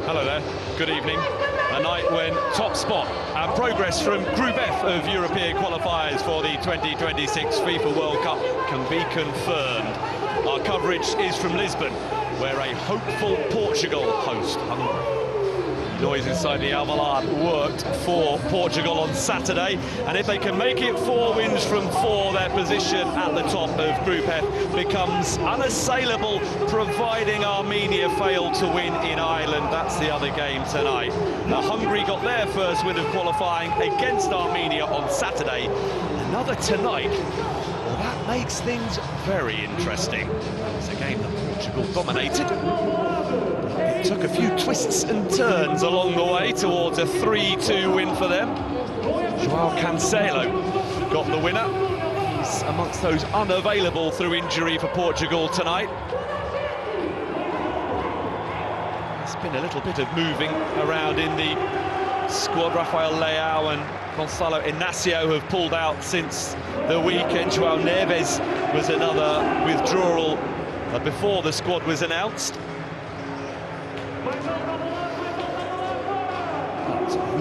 Hello there, good evening. A night when top spot and progress from Group F of European qualifiers for the 2026 FIFA World Cup can be confirmed. Our coverage is from Lisbon, where a hopeful Portugal host Hungary. Noise inside the Alvalade worked for Portugal on Saturday, and if they can make it 4 wins from 4, their position at the top of Group F becomes unassailable, providing Armenia fail to win in Ireland. That's the other game tonight. Now, Hungary got their first win of qualifying against Armenia on Saturday. Another tonight. Well, that makes things very interesting. It's a game that Portugal dominated. It took a few twists and turns along the way towards a 3-2 win for them. João Cancelo got the winner. He's amongst those unavailable through injury for Portugal tonight. There's been a little bit of moving around in the squad. Rafael Leao and Gonçalo Inácio have pulled out since the weekend. João Neves was another withdrawal before the squad was announced. But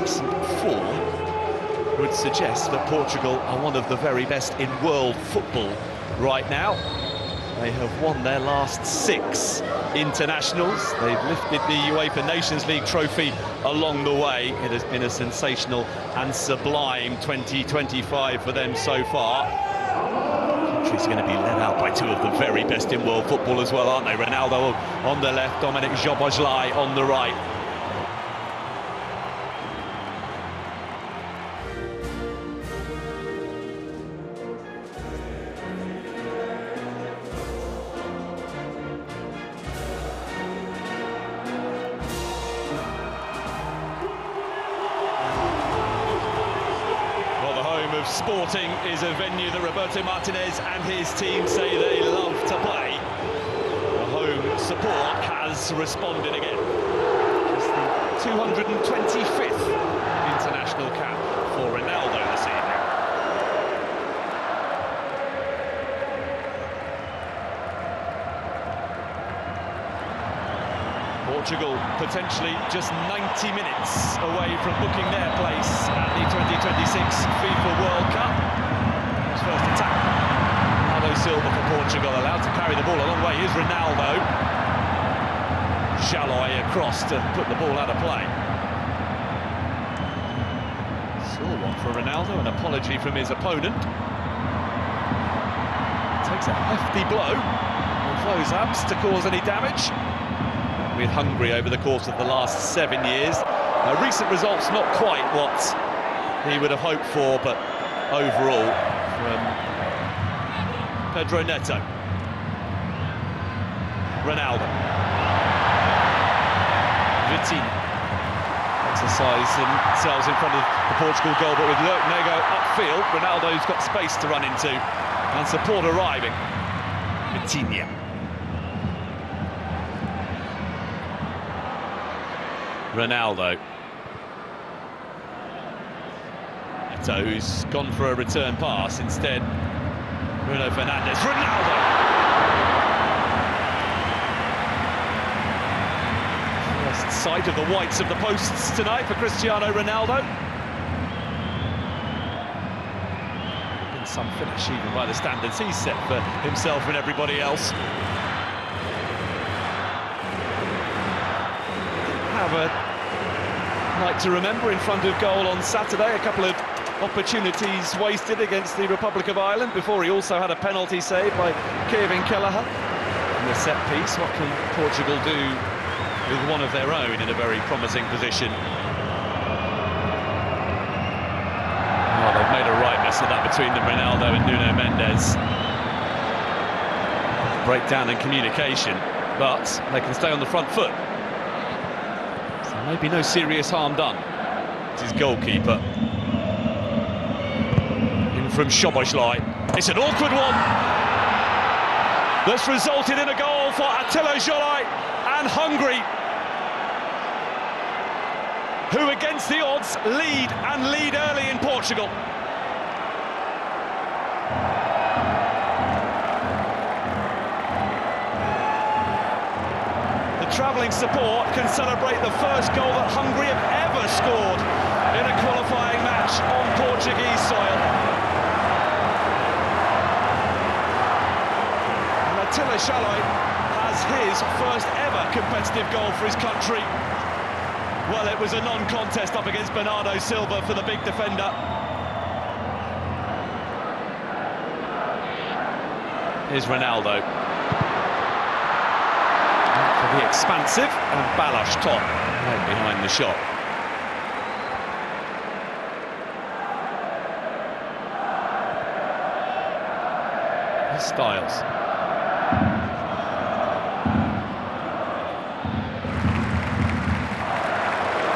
recent form would suggest that Portugal are one of the very best in world football right now. They have won their last 6 internationals. They've lifted the UEFA Nations League trophy along the way. It has been a sensational and sublime 2025 for them so far. The country's going to be led out by 2 of the very best in world football as well, aren't they? Ronaldo on the left, Dominic Szoboszlai on the right. Sporting is a venue that Roberto Martinez and his team say they love to play. The home support has responded again. It's the 225th international cap for Ronaldo this evening. Portugal potentially just 90 minutes away from booking their place at the 2026 FIFA World Cup. His first attack. Ronaldo Silva for Portugal, allowed to carry the ball a long way. Here's Ronaldo. Shalloy across to put the ball out of play. Saw one for Ronaldo, an apology from his opponent. Takes a hefty blow on those abs to cause any damage. With Hungary over the course of the last 7 years. Recent results not quite what he would have hoped for, but overall from Pedro Neto. Ronaldo. Vitinha exercise themselves in front of the Portugal goal, but with Nego upfield, Ronaldo's got space to run into and support arriving. Vitinha. Ronaldo. Neto, who's gone for a return pass, instead Bruno Fernandes. Ronaldo! First sight of the whites of the posts tonight for Cristiano Ronaldo. Been some finish even by the standards he's set for himself and everybody else. Have a night to remember in front of goal on Saturday. A couple of opportunities wasted against the Republic of Ireland before he also had a penalty saved by Kevin Kelleher. And the set piece, what can Portugal do with one of their own in a very promising position? Oh, they've made a right mess of that between them, Ronaldo and Nuno Mendes. Breakdown in communication, but they can stay on the front foot. Maybe no serious harm done. It's his goalkeeper. In from Szoboszlai. It's an awkward one. That's resulted in a goal for Attila Zsolai and Hungary, who against the odds lead early in Portugal. travelling support can celebrate the first goal that Hungary have ever scored in a qualifying match on Portuguese soil. And Attila Szalai has his first ever competitive goal for his country. Well, it was a non-contest up against Bernardo Silva for the big defender. Here's Ronaldo. For the expansive, and Balázs top right behind the shot. Styles.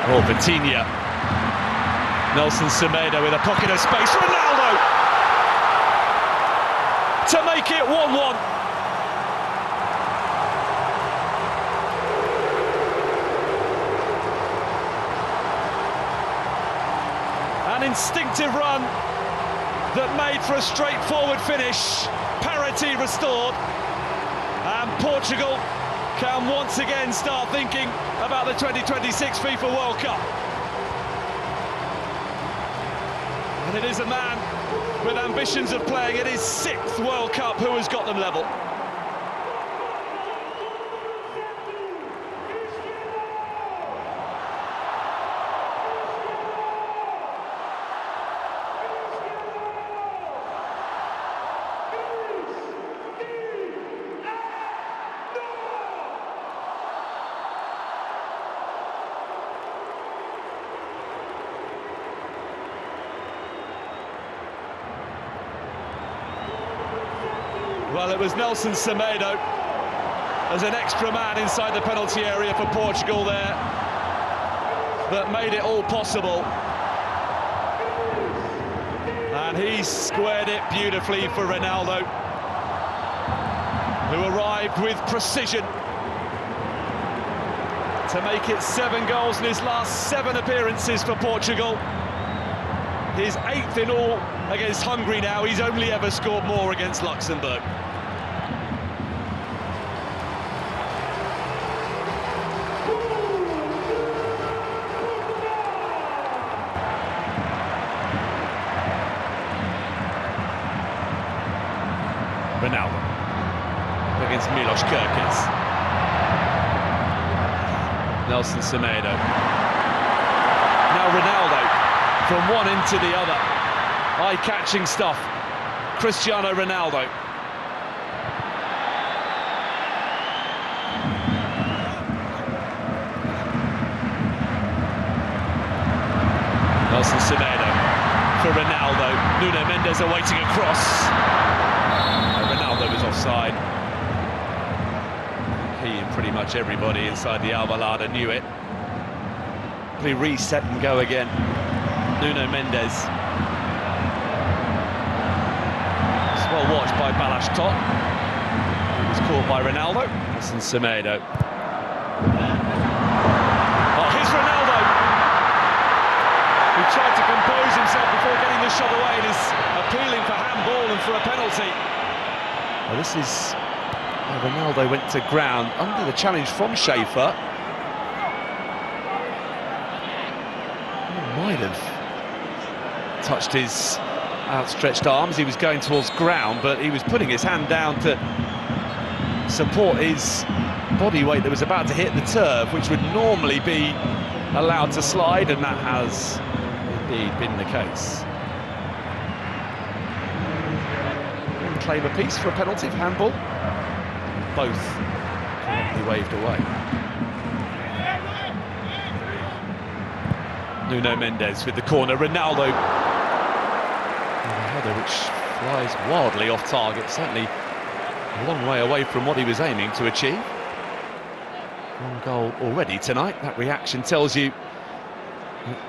Oh, Vitinha. Nelson Semedo with a pocket of space. Ronaldo! To make it 1-1. An instinctive run that made for a straightforward finish. Parity restored, and Portugal can once again start thinking about the 2026 FIFA World Cup. And it is a man with ambitions of playing at his 6th World Cup who has got them level. Well, it was Nelson Semedo as an extra man inside the penalty area for Portugal there that made it all possible. And he squared it beautifully for Ronaldo, who arrived with precision to make it 7 goals in his last 7 appearances for Portugal. His 8th in all against Hungary now. He's only ever scored more against Luxembourg. Ronaldo against Milos Kerkez. Nelson Semedo. Now Ronaldo from one end to the other. Eye-catching stuff. Cristiano Ronaldo. Nelson Semedo for Ronaldo. Nuno Mendes awaiting a cross. Ronaldo was offside. He and pretty much everybody inside the Alvalade knew it. He reset and go again. Nuno Mendes. It's well watched by Balázs top. He was caught by Ronaldo. Nelson Semedo. Oh, here's Ronaldo, who tried to compose himself before getting the shot away and is appealing for handball and for a penalty. Well, this is where Ronaldo went to ground under the challenge from Schaefer. Might have touched his outstretched arms. He was going towards ground, but he was putting his hand down to support his body weight that was about to hit the turf, which would normally be allowed to slide, and that has indeed been the case. Claim a piece for a penalty for handball. Both correctly waved away. Nuno Mendes with the corner. Ronaldo. And a header which flies wildly off target. Certainly a long way away from what he was aiming to achieve. 1 goal already tonight. That reaction tells you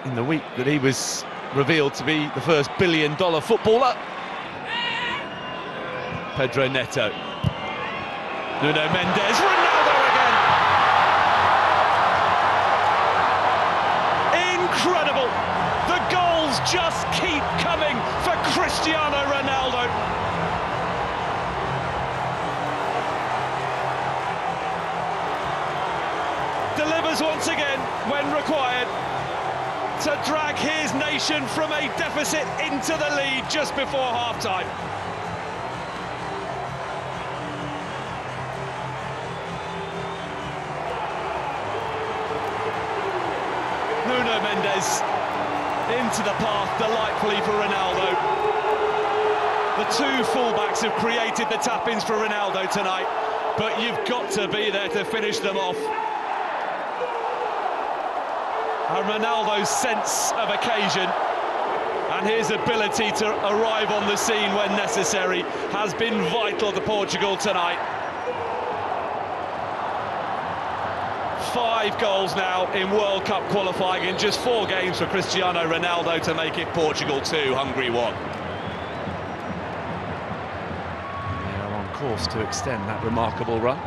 in the week that he was revealed to be the first billion-dollar footballer. Pedro Neto. Nuno Mendes. Ronaldo again. Incredible. The goals just keep coming for Cristiano Ronaldo. delivers once again when required to drag his nation from a deficit into the lead just before half-time. Nuno Mendes into the path delightfully for Ronaldo. The two fullbacks have created the tap-ins for Ronaldo tonight, but you've got to be there to finish them off. And Ronaldo's sense of occasion and his ability to arrive on the scene when necessary has been vital to Portugal tonight. 5 goals now in World Cup qualifying in just 4 games for Cristiano Ronaldo to make it Portugal 2, Hungary 1. They are on course to extend that remarkable run.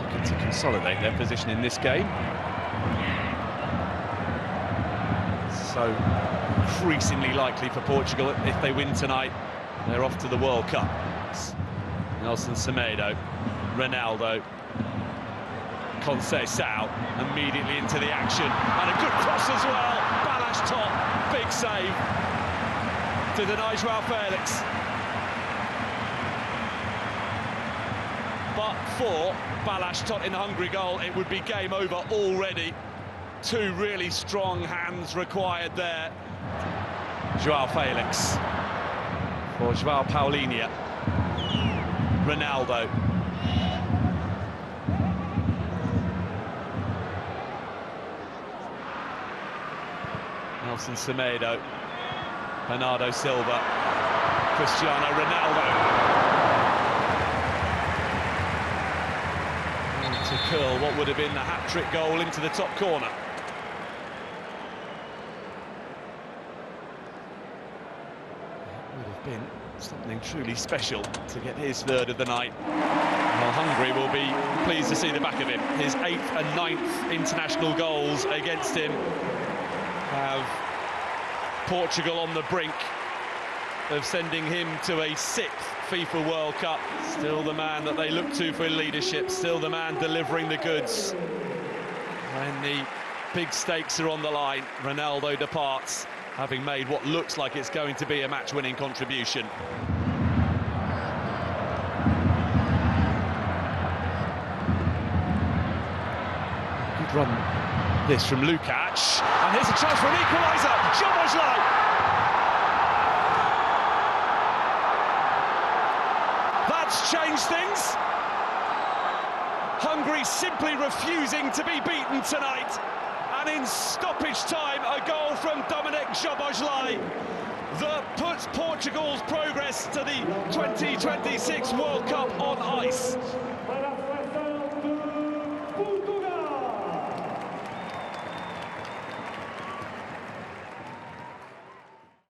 Looking to consolidate their position in this game. So increasingly likely for Portugal if they win tonight, they're off to the World Cup. Nelson Semedo, Ronaldo, Conceição immediately into the action, and a good cross as well. Balázs top, big save to deny João Felix. But for Balázs top in the Hungary goal, it would be game over already. 2 really strong hands required there. João Felix for João Paulinho. Ronaldo. Nelson Semedo. Bernardo Silva. Cristiano Ronaldo. And to curl what would have been the hat-trick goal into the top corner. It would have been something truly special to get his 3rd of the night. Well, Hungary will be pleased to see the back of him. His 8th and 9th international goals against him have Portugal on the brink of sending him to a 6th FIFA World Cup. Still the man that they look to for leadership, still the man delivering the goods. When the big stakes are on the line, Ronaldo departs, having made what looks like it's going to be a match-winning contribution. Good run this from Lukács, and here's a chance for an equaliser. Szoboszlai! That's changed things. Hungary simply refusing to be beaten tonight. And in stoppage time, a goal from Dominik Szoboszlai that puts Portugal's progress to the 2026 World Cup on ice.